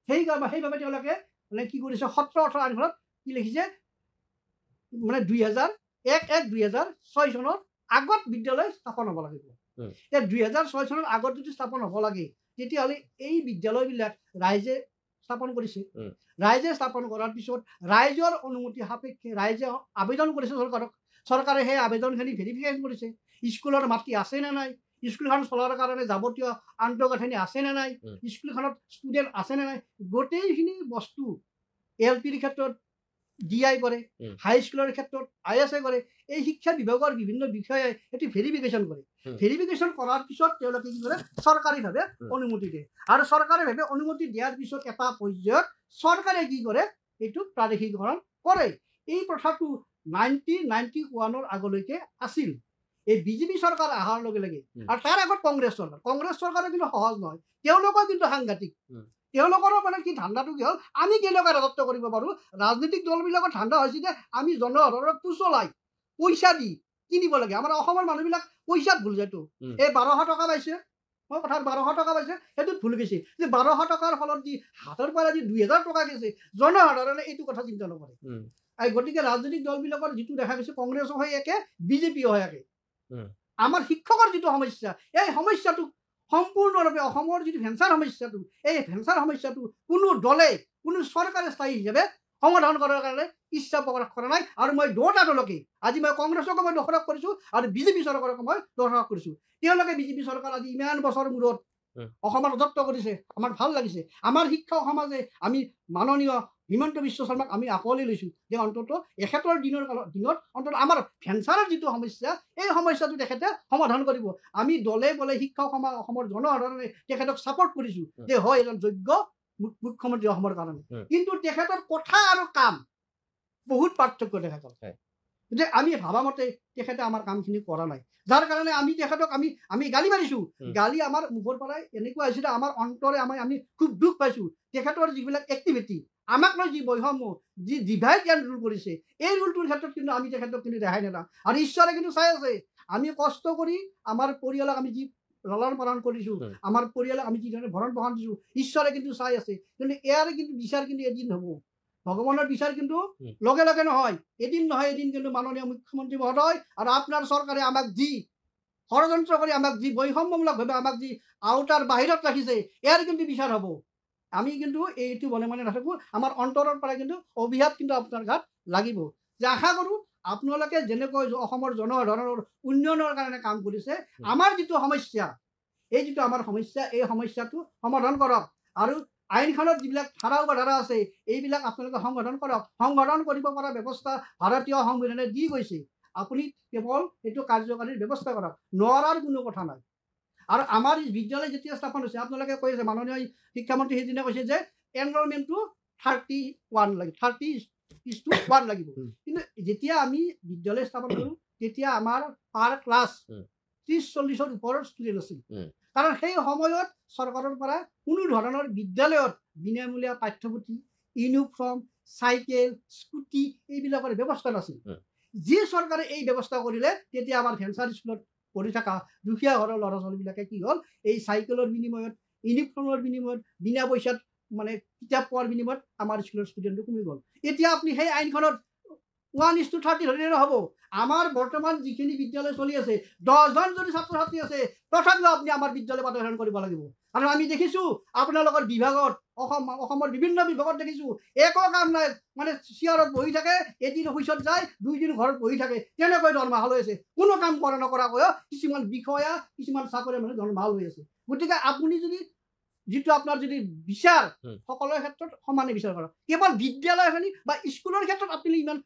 সেইবাবে তেওঁলোকে মানে কি কৰিছে 17-18 আইনখনত কি লিখিছে মানে 2001-2006 চনৰ আগত বিদ্যালয় স্থাপন হ'ব লাগিব 2006 চনৰ আগত যদি স্থাপন হ'ব লাগে তেতিয়াহ'লে এই বিদ্যালয়বিলাক ৰাইজে স্থাপন কৰিছে ৰাইজে স্থাপন কৰাৰ পিছত ৰাইজৰ অনুমতি সাপেক্ষে ৰাইজে আবেদন কৰিছে চৰকাৰে সেই আবেদনখিনি ভেৰিফিকেশ্যন কৰিছে স্কুলৰ মাটি আছে নে নাই স্কুলখন চলাৰ কাৰণে যাৱতীয় আন্তঃগাঁথনি আছে নে নাই স্কুলখনত ষ্টুডেণ্ট আছে নে নাই গোটেইখিনি বস্তু LPৰ ক্ষেত্ৰত DI কৰে হাইস্কুলৰ ক্ষেত্ৰত ISA কৰে এই শিক্ষা বিভাগৰ বিভিন্ন বিষয়ে এটি ভেৰিফিকেশ্যন কৰে ভেৰিফিকেশ্যন কৰাৰ পিছত তেওঁলোকে কি কৰে চৰকাৰীভাৱে অনুমতি দিয়ে আৰু চৰকাৰীভাৱে অনুমতি দিয়াৰ পিছত এটা পৰ্যায়ত চৰকাৰে কি কৰে এইটো প্ৰাদেশিকৰণ কৰে এই প্ৰথাটো 1991 আগলৈকে আছিল এই BJP চৰকাৰ অহাৰ লগে লগে আৰু তাৰ আগত কংগ্ৰেছ চৰকাৰে কিন্তু সহজ নহয় তেওঁলোকৰ কিন্তু সাংঘাতিক তেওঁলোকৰ মানে কি ধান্দাটো কি হ'ল আমি কেনেকৈ ৰাজত্ব কৰিব পাৰোঁ ৰাজনৈতিক দলবিলাকৰ ধান্দা হৈছে যে আমি জনসাধাৰণক চলাই পইচা দি কিনিব লাগে আমাৰ অসমৰ মানুহবিলাক পইচাত ভুল যায়তো এই 1200 টকা পাইছে মই কথাত 1200 টকা পাইছে সেইটোত ভুল গৈছে যে 1200 টকাৰ ফলত যি হাতৰ পৰা যি 2000 টকা গৈছে জনসাধাৰণে এইটো কথা চিন্তা নকৰে গতিকে ৰাজনৈতিক দলবিলাকৰ যিটো দেখা গৈছে কংগ্ৰেছো হয় একে BJP হয় একে আমাৰ শিক্ষকৰ যিটো সমস্যা এই সমস্যাটো সম্পূৰ্ণৰূপে অসমৰ যিটো ভেঞ্চাৰ সমস্যাটো এই ভেঞ্চাৰ সমস্যাটো কোনো দলে কোনো চৰকাৰে স্থায়ী হিচাপে সমাধান কৰাৰ কাৰণে ইচ্ছা প্ৰকাশ কৰা নাই আৰু মই দুটা দলকে আজি মই কংগ্ৰেছকো মই দোষাৰোপ কৰিছোঁ আৰু BJP চৰকাৰকো মই দোষাৰোপ কৰিছোঁ তেওঁলোকে BJP চৰকাৰ আজি ইমান বছৰ মূৰত অসমত ৰাজত্ব কৰিছে আমাৰ ভাল লাগিছে আমাৰ শিক্ষক সমাজে আমি মাননীয় হিমন্ত বিশ্ব শৰ্মাক আমি আঁকোৱালি লৈছোঁ যে অন্ততঃ এখেতৰ দিনত অন্ততঃ আমাৰ ভেঞ্চাৰৰ যিটো সমস্যা এই সমস্যাটো তেখেতে সমাধান কৰিব। আমি দলে বলে শিক্ষক অসমৰ জনসাধাৰণে তেখেতক ছাপৰ্ট কৰিছোঁ যে হয় এজন যোগ্য মুখ্যমন্ত্ৰী অসমৰ কাৰণে। কিন্তু তেখেতৰ কথা আৰু কাম বহুত পাৰ্থক্য তেখেতৰ, যে আমি ভাবামতে তেখেতে আমাৰ কামখিনি কৰা নাই, যাৰ কাৰণে আমি তেখেতক আমি গালি মাৰিছোঁ। গালি আমাৰ মুখৰ পৰাই এনেকুৱা হৈছিলে, আমাৰ অন্তৰে আমি খুব দুখ পাইছোঁ। তেখেতৰ যিবিলাক এক্টিভিটি আমাক লৈ যি বৈষম্য, যি ডিভাইড এণ্ড ৰুল কৰিছে, এই ৰুলটোৰ ক্ষেত্ৰত কিন্তু আমি তেখেতক কিন্তু ৰেহাই নেদাওঁ। আৰু ঈশ্বৰে কিন্তু চাই আছে, আমি কষ্ট কৰি আমাৰ পৰিয়ালক আমি যি লালন পালন কৰিছোঁ, আমাৰ পৰিয়ালক আমি যিধৰণে ভৰণ পোষণ দিছোঁ, ঈশ্বৰে কিন্তু চাই আছে। কিন্তু ইয়াৰ কিন্তু বিচাৰ কিন্তু এদিন হ'ব, ভগৱানৰ বিচাৰ কিন্তু লগে লগে নহয়, এদিন নহয় এদিন কিন্তু মাননীয় মুখ্যমন্ত্ৰী মহোদয় আৰু আপোনাৰ চৰকাৰে আমাক যি ষড়যন্ত্ৰ কৰি আমাক যি বৈষম্যমূলকভাৱে আমাক যি আওতাৰ বাহিৰত ৰাখিছে, ইয়াৰ কিন্তু বিচাৰ হ'ব। আমি কিন্তু এইটো মনে মনে নাথাকোঁ, আমাৰ অন্তৰৰ পৰা কিন্তু অভিশাপ কিন্তু আপোনাৰ গাত লাগিব। যে আশা কৰোঁ আপোনালোকে যেনেকৈ অসমৰ জনসাধাৰণৰ উন্নয়নৰ কাৰণে কাম কৰিছে, আমাৰ যিটো সমস্যা, এই যিটো আমাৰ সমস্যা, এই সমস্যাটো সমাধান কৰক। আৰু আইনখনত যিবিলাক ধাৰা উপধাৰা আছে এইবিলাক আপোনালোকে সংশোধন কৰক। সংশোধন কৰিব পৰা ব্যৱস্থা ভাৰতীয় সংবিধানে দি গৈছে, আপুনি কেৱল এইটো কাৰ্যকাৰীৰ ব্যৱস্থা কৰক, নোৱাৰাৰ কোনো কথা নাই। আৰু আমাৰ বিদ্যালয় যেতিয়া স্থাপন হৈছে, আপোনালোকে কৈ আছে, মাননীয় শিক্ষামন্ত্ৰী সেইদিনা কৈছে যে এনৰলমেণ্টটো 31 লাগিব, 30:1 লাগিব। কিন্তু যেতিয়া আমি বিদ্যালয় স্থাপন কৰোঁ তেতিয়া আমাৰ পাৰ ক্লাছ 30-40ৰ ওপৰৰ ষ্টুডেণ্ট আছিল। কাৰণ সেই সময়ত চৰকাৰৰ পৰা কোনো ধৰণৰ বিদ্যালয়ত বিনামূলীয়া পাঠ্যপুথি, ইউনিফৰ্ম, চাইকেল, স্কুটি এইবিলাকৰ ব্যৱস্থা নাছিল। যি চৰকাৰে এই ব্যৱস্থা কৰিলে, তেতিয়া আমাৰ ভেঞ্চাৰ স্কুলত পঢ়ি থকা দুখীয়া ঘৰৰ ল'ৰা ছোৱালীবিলাকে কি হ'ল, এই চাইকেলৰ বিনিময়ত, ইউনিফৰ্মৰ বিনিময়ত, বিনা পইচাত মানে কিতাপ পোৱাৰ বিনিময়ত আমাৰ স্কুলৰ ষ্টুডেণ্টটো কমি গ'ল। এতিয়া আপুনি সেই আইনখনত 1:30 ধৰিলে নহ'ব। আমাৰ বৰ্তমান যিখিনি বিদ্যালয় চলি আছে, 10জন যদি ছাত্ৰ ছাত্ৰী আছে, তথাপিও আপুনি আমাৰ বিদ্যালয় পাঠদান কৰিব লাগিব। আৰু আমি দেখিছোঁ আপোনালোকৰ বিভাগত, অসমৰ বিভিন্ন বিভাগত দেখিছোঁ একো কাম নাই, মানে চিয়াৰত বহি থাকে, এদিন অফিচত যায়, 2 দিন ঘৰত বহি থাকে, তেনেকৈ দৰমহা লৈ আছে। কোনো কাম নকৰাকৈ কিছুমান বিষয়া, কিছুমান চাকৰি মানুহে দৰমহা লৈ আছে। গতিকে আপুনি যদি যিটো আপোনাৰ যদি বিচাৰ, সকলোৰে ক্ষেত্ৰত সমানে বিচাৰ কৰক। কেৱল বিদ্যালয়খিনি বা স্কুলৰ ক্ষেত্ৰত আপুনি ইমান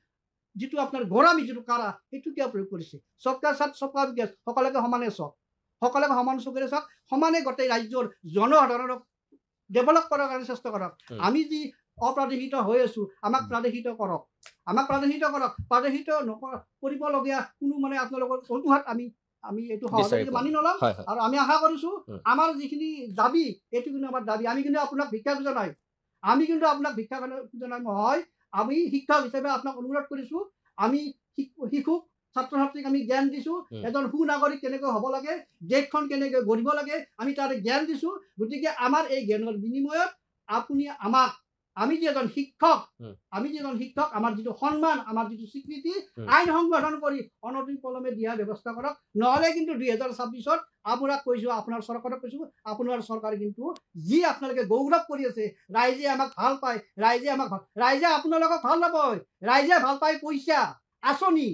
যিটো আপোনাৰ গৰামী, যিটো কাৰা, সেইটো কিয় প্ৰয়োগ কৰিছে? চবকা সাথ চবকা বিকাশ, সকলোকে সমানে চাওক, সকলোকে সমান চকুৰে চাওক, সমানে গোটেই ৰাজ্যৰ জনসাধাৰণক ডেভেলপ কৰাৰ কাৰণে চেষ্টা কৰক। আমি যি অপ্ৰাদেশিত হৈ আছোঁ, আমাক প্ৰাদেশিত কৰক, আমাক প্ৰাদেশিত কৰক। প্ৰাদেশিত কৰিবলগীয়া কোনো মানে আপোনালোকৰ অজুহাত আমি এইটো সহজে মানি নলওঁ। আৰু আমি আশা কৰিছোঁ আমাৰ যিখিনি দাবী, এইটো কিন্তু আমাৰ দাবী। আমি কিন্তু আপোনাক ভিক্ষা খোজা নাই, নহয়। আমি শিক্ষক হিচাপে আপোনাক অনুৰোধ কৰিছোঁ, আমি শিশুক, ছাত্ৰ ছাত্ৰীক আমি জ্ঞান দিছোঁ, এজন সুনাগৰিক কেনেকৈ হ'ব লাগে, দেশখন কেনেকৈ গঢ়িব লাগে, আমি তাৰে জ্ঞান দিছোঁ। গতিকে আমাৰ এই জ্ঞানৰ বিনিময়ত আপুনি আমাক, আমি যি এজন শিক্ষক, আমাৰ যিটো সন্মান, আমাৰ যিটো স্বীকৃতি, আইন সংশোধন কৰি অনতিপলমে দিয়াৰ ব্যৱস্থা কৰক। নহ'লে কিন্তু 2026ত আপোনাক কৈছোঁ, আপোনাৰ চৰকাৰক কৈছোঁ, আপোনাৰ চৰকাৰে কিন্তু যি আপোনালোকে গৌৰৱ কৰি আছে, ৰাইজে আমাক ভাল পায়, ৰাইজে আপোনালোকক ভাল নাপায়, ৰাইজে ভাল পায় পইচা, আঁচনি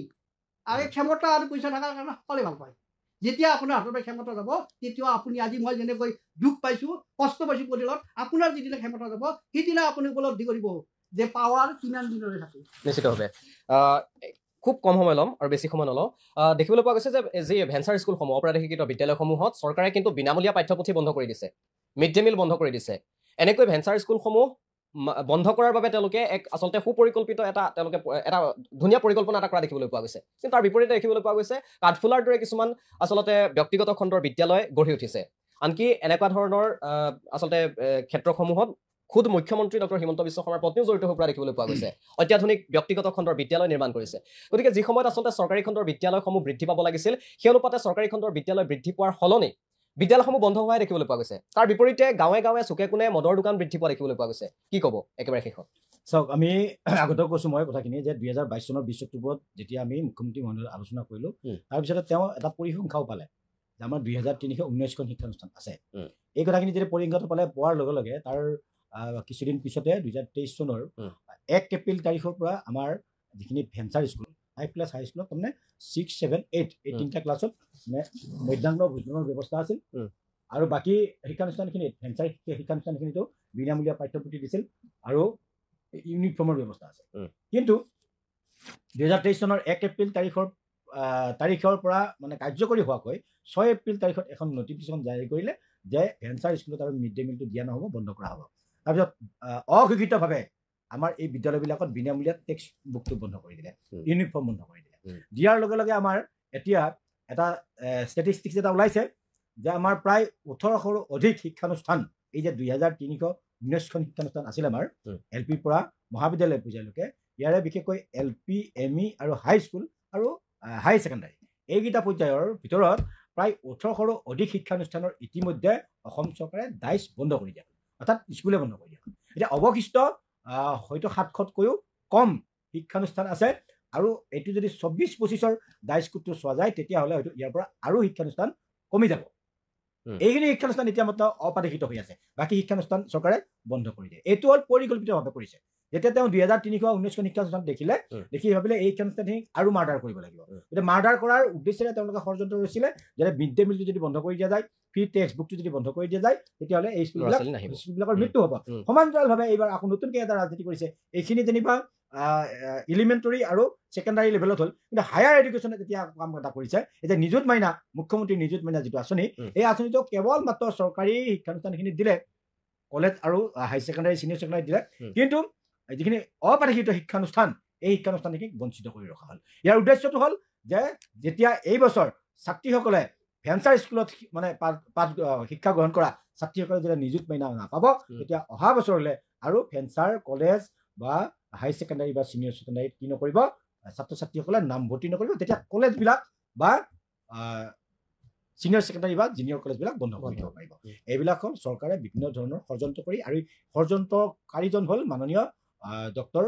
আৰু ক্ষমতা আৰু পইচা থকাৰ কাৰণে সকলোৱে ভাল পায়। যেতিয়া আপোনাৰ হাতৰ পৰা ক্ষমতা যাব, তেতিয়া আপুনি, আজি মই যেনেকৈ দুখ পাইছোঁ, কষ্ট পাইছোঁ পৰিয়ালত, আপোনাৰ যিদিনা ক্ষমতা যাব, সেইদিনা আপুনি উপলব্ধি কৰিব যে পাৱাৰ কিমান দিনলৈ থাকে। নিশ্চিতভাৱে খুব কম সময় ল'ম আৰু বেছি সময় নলওঁ। দেখিবলৈ পোৱা গৈছে যে যি ভেঞ্চাৰ স্কুলসমূহ, অপ্ৰাদেশিকৃত বিদ্যালয়সমূহত চৰকাৰে কিন্তু বিনামূলীয়া পাঠ্যপুথি বন্ধ কৰি দিছে, মিড ডে মিল বন্ধ কৰি দিছে। এনেকৈ ভেঞ্চাৰ স্কুলসমূহ বন্ধ কৰাৰ বাবে তেওঁলোকে আচলতে সুপৰিকল্পিত তেওঁলোকে এটা ধুনীয়া পৰিকল্পনা এটা কৰা দেখিবলৈ পোৱা গৈছে। কিন্তু তাৰ বিপৰীতে দেখিবলৈ পোৱা গৈছে কাঠফুলাৰ দৰে কিছুমান আচলতে ব্যক্তিগত খণ্ডৰ বিদ্যালয় গঢ়ি উঠিছে। আনকি এনেকুৱা ধৰণৰ আচলতে ক্ষেত্ৰসমূহত খুদ মুখ্যমন্ত্ৰী ডক্টৰ হিমন্ত বিশ্ব শৰ্মাৰ পত্নীও জড়িত হৈ পৰা দেখিবলৈ পোৱা গৈছে। অত্যাধুনিক ব্যক্তিগত খণ্ডৰ বিদ্যালয় নিৰ্মাণ কৰিছে। গতিকে যি সময়ত আচলতে চৰকাৰী খণ্ডৰ বিদ্যালয়সমূহ বৃদ্ধি পাব লাগিছিল, সেই অনুপাতে চৰকাৰী খণ্ডৰ বিদ্যালয় বৃদ্ধি পোৱাৰ সলনি বিদ্যালয়সমূহ বন্ধ হোৱাই দেখিবলৈ পোৱা গৈছে। তাৰ বিপৰীতে গাঁৱে গাঁৱে চুকে কোণে মদৰ দোকান বৃদ্ধি পোৱা দেখিবলৈ পোৱা গৈছে। কি ক'ব একেবাৰে শেষত? চাওক, আমি আগতেও কৈছোঁ মই কথাখিনি যে 2022 চনৰ 20 অক্টোবৰত যেতিয়া আমি মুখ্যমন্ত্ৰী মহোদয়ৰ আলোচনা কৰিলোঁ, তাৰপিছতে তেওঁ এটা পৰিসংখ্যাও পালে যে আমাৰ 2319খন শিক্ষানুষ্ঠান আছে। এই কথাখিনি যেতিয়া পৰিসংখ্যাটো পালে, পোৱাৰ লগে লগে তাৰ কিছুদিন পিছতে 2023 চনৰ 1 এপ্ৰিল তাৰিখৰ পৰা আমাৰ যিখিনি ভেঞ্চাৰ স্কুল, 5+ হাই স্কুলত তাৰমানে 6, 7, 8 এই 3টা ক্লাছত মানে মধ্যাহ্ন ভোজনৰ ব্যৱস্থা আছিল। আৰু বাকী শিক্ষানুষ্ঠানখিনিত, ভেঞ্চাৰ শিক্ষানুষ্ঠানখিনিতো বিনামূলীয়া পাঠ্যপুথি দিছিল। আৰু ইউনিফৰ্মৰ ব্যৱস্থা আছে। কিন্তু 2023 চনৰ 1 এপ্ৰিল তাৰিখৰ পৰা মানে কাৰ্যকৰী হোৱাকৈ 6 এপ্ৰিল তাৰিখত এখন নটিফিকেশ্যন জাৰি কৰিলে যে ভেঞ্চাৰ স্কুলত আৰু মিড ডে মিলটো দিয়া নহ'ব, বন্ধ কৰা হ'ব। তাৰপিছত অঘোষিতভাৱে আমাৰ এই বিদ্যালয়বিলাকত বিনামূলীয়া টেক্সট বুকটো বন্ধ কৰি দিলে, ইউনিফৰ্ম বন্ধ কৰি দিলে। দিয়াৰ লগে লগে আমাৰ এতিয়া এটা ষ্টেটিষ্টিক্স এটা ওলাইছে যে আমাৰ প্ৰায় 1800ৰো অধিক শিক্ষানুষ্ঠান, এই যে 2319খন শিক্ষানুষ্ঠান আছিল আমাৰ এল পিৰ পৰা মহাবিদ্যালয় পৰ্যায়লৈকে, ইয়াৰে বিশেষকৈ LP, ME আৰু হাই স্কুল আৰু হাই ছেকেণ্ডাৰী এইকেইটা পৰ্যায়ৰ ভিতৰত প্ৰায় 1800ৰো অধিক শিক্ষানুষ্ঠানৰ ইতিমধ্যে অসম চৰকাৰে ডাইচ বন্ধ কৰি দিয়ে, অৰ্থাৎ স্কুলে বন্ধ কৰি দিয়ে। এতিয়া অৱশিষ্ট হয়তো 700তকৈও কম শিক্ষানুষ্ঠান আছে, আৰু এইটো যদি 24-25ৰ ডাইচ কোডটো চোৱা যায় তেতিয়াহ'লে হয়তো ইয়াৰ পৰা আৰু শিক্ষানুষ্ঠান কমি যাব। এইখিনি শিক্ষানুষ্ঠান এতিয়া মাত্ৰ অপাদেশিত হৈ আছে, বাকী শিক্ষানুষ্ঠান চৰকাৰে বন্ধ কৰি দিয়ে। এইটো হ'ল পৰিকল্পিতভাৱে কৰিছে। যেতিয়া তেওঁ 2319খন শিক্ষানুষ্ঠান দেখি ভাবিলে এই শিক্ষানুষ্ঠানখিনিক আৰু মাৰ্ডাৰ কৰিব লাগিব। এতিয়া মাৰ্ডাৰ কৰাৰ উদ্দেশ্যেৰে তেওঁলোকে ষড়যন্ত্ৰ ৰচিলে যে মিড ডে মিলটো যদি বন্ধ কৰি দিয়া যায়, ফ্ৰী টেক্সট বুকটো যদি বন্ধ কৰি দিয়া যায়, তেতিয়াহ'লে এই স্কুলবিলাকৰ মৃত্যু হ'ব। সমান্তৰালভাৱে এইবাৰ আকৌ নতুনকৈ এটা ৰাজনীতি কৰিছে। এইখিনি যেনিবা এলিমেণ্টৰী আৰু ছেকেণ্ডাৰী লেভেলত হ'ল, কিন্তু হায়াৰ এডুকেশ্যনে যেতিয়া কাম এটা কৰিছে, এতিয়া নিযুত মাইনা, মুখ্যমন্ত্ৰী নিযুত মাইনা যিটো আঁচনি, এই আঁচনিটো কেৱল মাত্ৰ চৰকাৰী শিক্ষানুষ্ঠানখিনিত দিলে, কলেজ আৰু হাই ছেকেণ্ডাৰী চিনিয়ৰ ছেকেণ্ডাৰী দিলে, কিন্তু যিখিনি অপাদেশিত শিক্ষানুষ্ঠান এই শিক্ষানুষ্ঠানখিনিক বঞ্চিত কৰি ৰখা হ'ল। ইয়াৰ উদ্দেশ্যটো হ'ল যে যেতিয়া এই বছৰ ছাত্ৰীসকলে ভেঞ্চাৰ স্কুলত মানে শিক্ষা গ্ৰহণ কৰা ছাত্ৰীসকলে যেতিয়া নিযুত মাইনা নাপাব, তেতিয়া অহা বছৰলৈ আৰু ভেঞ্চাৰ কলেজ বা হাই ছেকেণ্ডাৰী বা চিনিয়ৰ ছেকেণ্ডাৰীত কি নকৰিব, ছাত্ৰ ছাত্ৰীসকলে নামভৰ্তি নকৰিব, তেতিয়া কলেজবিলাক বা চিনিয়ৰ ছেকেণ্ডাৰী বা জুনিয়ৰ কলেজবিলাক বন্ধ কৰি দিব পাৰিব। এইবিলাক হ'ল চৰকাৰে বিভিন্ন ধৰণৰ ষড়যন্ত্ৰ কৰি, আৰু ষড়যন্ত্ৰকাৰীজন হ'ল মাননীয় ডক্টৰ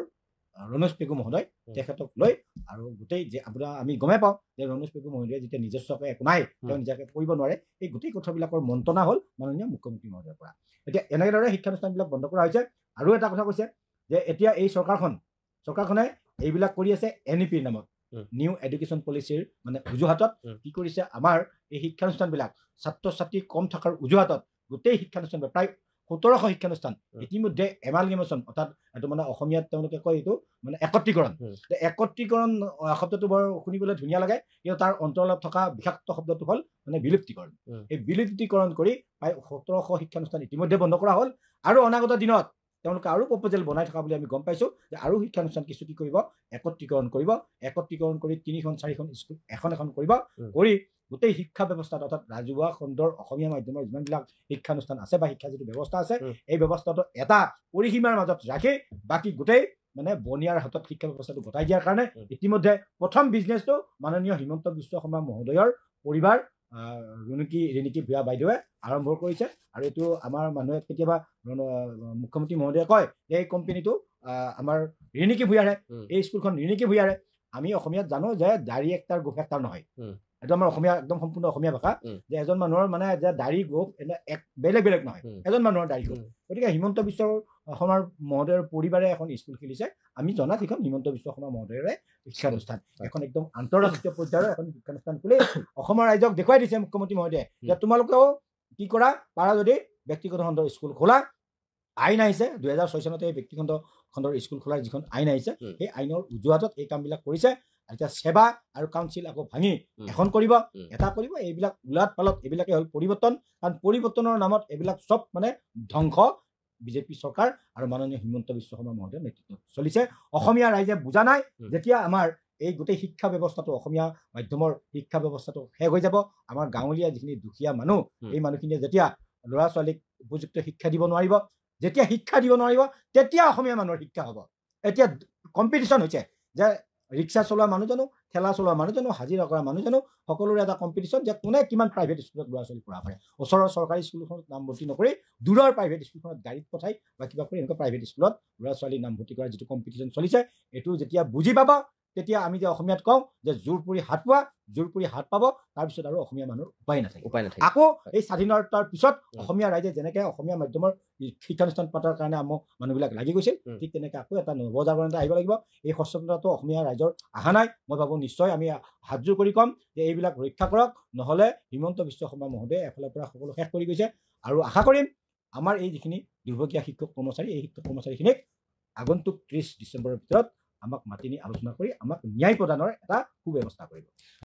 ৰণোজ পেগু মহোদয়, তেখেতক লৈ। আৰু গোটেই যে আপোনাৰ আমি গমেই পাওঁ যে ৰণোজ পেগু মহোদয়ে যেতিয়া নিজস্বকৈ একো নাই, তেওঁ নিজাকৈ কৰিব নোৱাৰে, এই গোটেই কথাবিলাকৰ মন্ত্ৰণা হ'ল মাননীয় মুখ্যমন্ত্ৰী মহোদয়ৰ পৰা। এতিয়া এনেদৰে শিক্ষানুষ্ঠানবিলাক বন্ধ কৰা হৈছে। আৰু এটা কথা কৈছে যে এতিয়া এই চৰকাৰখনে এইবিলাক কৰি আছে NEP-ৰ নামত, নিউ এডুকেশ্যন পলিচিৰ মানে অজুহাতত কি কৰিছে, আমাৰ এই শিক্ষানুষ্ঠানবিলাক ছাত্ৰ ছাত্ৰী কম থকাৰ অজুহাতত গোটেই শিক্ষানুষ্ঠানবিলাক প্ৰায় 1700 শিক্ষানুষ্ঠান ইতিমধ্যে এমালগেমেশ্যন, অৰ্থাৎ এইটো মানে অসমীয়াত তেওঁলোকে কয় এইটো মানে একত্ৰীকৰণ। একত্ৰীকৰণ শব্দটো বৰ শুনিবলৈ ধুনীয়া লাগে, কিন্তু তাৰ অন্তৰালত থকা বিষাক্ত শব্দটো হ'ল মানে বিলুপ্তিকৰণ। এই বিলুপ্তিকৰণ কৰি প্ৰায় 1700 শিক্ষানুষ্ঠান ইতিমধ্যে বন্ধ কৰা হ'ল, আৰু অনাগত দিনত তেওঁলোকে আৰু প্ৰপ'জেল বনাই থকা বুলি আমি গম পাইছোঁ যে আৰু শিক্ষানুষ্ঠান কিছু কি কৰিব, একত্ৰীকৰণ কৰি 3খন-4খন স্কুল এখন কৰিব, কৰি গোটেই শিক্ষা ব্যৱস্থাত, অৰ্থাৎ ৰাজহুৱা খণ্ডৰ অসমীয়া মাধ্যমৰ যিমানবিলাক শিক্ষানুষ্ঠান আছে বা শিক্ষা যিটো ব্যৱস্থা আছে, এই ব্যৱস্থাটো এটা পৰিসীমাৰ মাজত ৰাখি বাকী গোটেই মানে বনিয়াৰ হাতত শিক্ষা ব্যৱস্থাটো গতাই দিয়াৰ কাৰণে ইতিমধ্যে প্ৰথম বিজনেছটো মাননীয় হিমন্ত বিশ্ব শৰ্মা মহোদয়ৰ পৰিবাৰ ৰিণিকী ভূঞা বাইদেৱে আৰম্ভ কৰিছে। আৰু এইটো আমাৰ মানুহে কেতিয়াবা মুখ্যমন্ত্ৰী মহোদয়ে কয় যে এই কোম্পানীটো আমাৰ ৰিণিকী ভূঞাৰে, এই স্কুলখন ৰিণিকী ভূঞাৰে। আমি অসমীয়াত জানো যে দাড়ি একটাৰ গোফ একটাৰ নহয়, এইটো আমাৰ অসমীয়া একদম সম্পূৰ্ণ অসমীয়া ভাষা, যে এজন মানুহৰ মানে যে দাড়ি গোফ এক বেলেগ নহয়, এজন মানুহৰ দাড়ি গোফ। গতিকে হিমন্ত বিশ্ব শৰ্মা মহোদয়ৰ পৰিবাৰে এখন স্কুল খুলিছে। আমি জনাত সেইখন হিমন্ত বিশ্ব শৰ্মা মহোদয়ৰে শিক্ষানুষ্ঠান, এখন একদম আন্তঃৰাষ্ট্ৰীয় পৰ্যায়ৰ এখন শিক্ষানুষ্ঠান খুলি অসমৰ ৰাইজক দেখুৱাই দিছে মুখ্যমন্ত্ৰী মহোদয়ে যে তোমালোকেও কি কৰা, পাৰা যদি ব্যক্তিগত খণ্ডৰ স্কুল খোলা। আইন আহিছে 2006 চনতে ব্যক্তিগত খণ্ডৰ স্কুল খোলাৰ যিখন আইন আহিছে, সেই আইনৰ অজুহাতত এই কামবিলাক কৰিছে। এতিয়া সেৱা আৰু কাউন্সিল আকৌ ভাঙি এখন কৰিব, এটা কৰিব। এইবিলাক উলাট পালত, এইবিলাকে হ'ল পৰিৱৰ্তন। কাৰণ পৰিৱৰ্তনৰ নামত এইবিলাক চব মানে ধ্বংস বিজেপি চৰকাৰ আৰু মাননীয় হিমন্ত বিশ্ব শৰ্মা মহোদয়ৰ নেতৃত্বত চলিছে। অসমীয়া ৰাইজে বুজা নাই, যেতিয়া আমাৰ এই গোটেই শিক্ষা ব্যৱস্থাটো, অসমীয়া মাধ্যমৰ শিক্ষা ব্যৱস্থাটো শেষ হৈ যাব, আমাৰ গাঁৱলীয়া যিখিনি দুখীয়া মানুহ, এই মানুহখিনিয়ে যেতিয়া ল'ৰা ছোৱালীক উপযুক্ত শিক্ষা দিব নোৱাৰিব, তেতিয়া অসমীয়া মানুহৰ শিক্ষা হ'ব। এতিয়া কম্পিটিশ্যন হৈছে যে ৰিক্সা চলোৱা মানুহজনো, ঠেলা চলোৱা মানুহজনো, হাজিৰা কৰা মানুহজনো, সকলোৰে এটা কম্পিটিশ্যন যে কোনে কিমান প্ৰাইভেট স্কুলত ল'ৰা ছোৱালী পঢ়াব পাৰে। ওচৰৰ চৰকাৰী স্কুলখনত নামভৰ্তি নকৰি দূৰৰ প্ৰাইভেট স্কুলখনত গাড়ীত পঠাই বা কিবা কৰি এনেকুৱা প্ৰাইভেট স্কুলত ল'ৰা ছোৱালী নামভৰ্তি কৰাৰ যিটো কম্পিটিশ্যন চলিছে, এইটো যেতিয়া বুজি পাব, তেতিয়া আমি যে অসমীয়াত কওঁ যে জোৰ পুৰি হাত পোৱা, জোৰ পুৰি হাত পাব, তাৰপিছত আৰু অসমীয়া মানুহৰ উপায় নাথাকে। আকৌ এই স্বাধীনতাৰ পিছত অসমীয়া ৰাইজে যেনেকৈ অসমীয়া মাধ্যমৰ শিক্ষানুষ্ঠান পতাৰ কাৰণে মানুহবিলাক লাগি গৈছিল, ঠিক তেনেকৈ আকৌ এটা নৱজাগৰণতা আহিব লাগিব। এই সচেতনতাটো অসমীয়া ৰাইজৰ অহা নাই। মই ভাবোঁ নিশ্চয় আমি হাতযোৰ কৰি ক'ম যে এইবিলাক ৰক্ষা কৰক, নহ'লে হিমন্ত বিশ্ব শৰ্মা মহোদয়ে এফালৰ পৰা সকলো শেষ কৰি গৈছে। আৰু আশা কৰিম আমাৰ এই যিখিনি দুৰ্ভগীয়া শিক্ষক কৰ্মচাৰী, এই শিক্ষক কৰ্মচাৰীখিনিক আগন্তুক 30 ডিচেম্বৰৰ ভিতৰত আমাক মাতি নি আলোচনা কৰি আমাক ন্যায় প্ৰদানৰ এটা সুব্যৱস্থা কৰিব।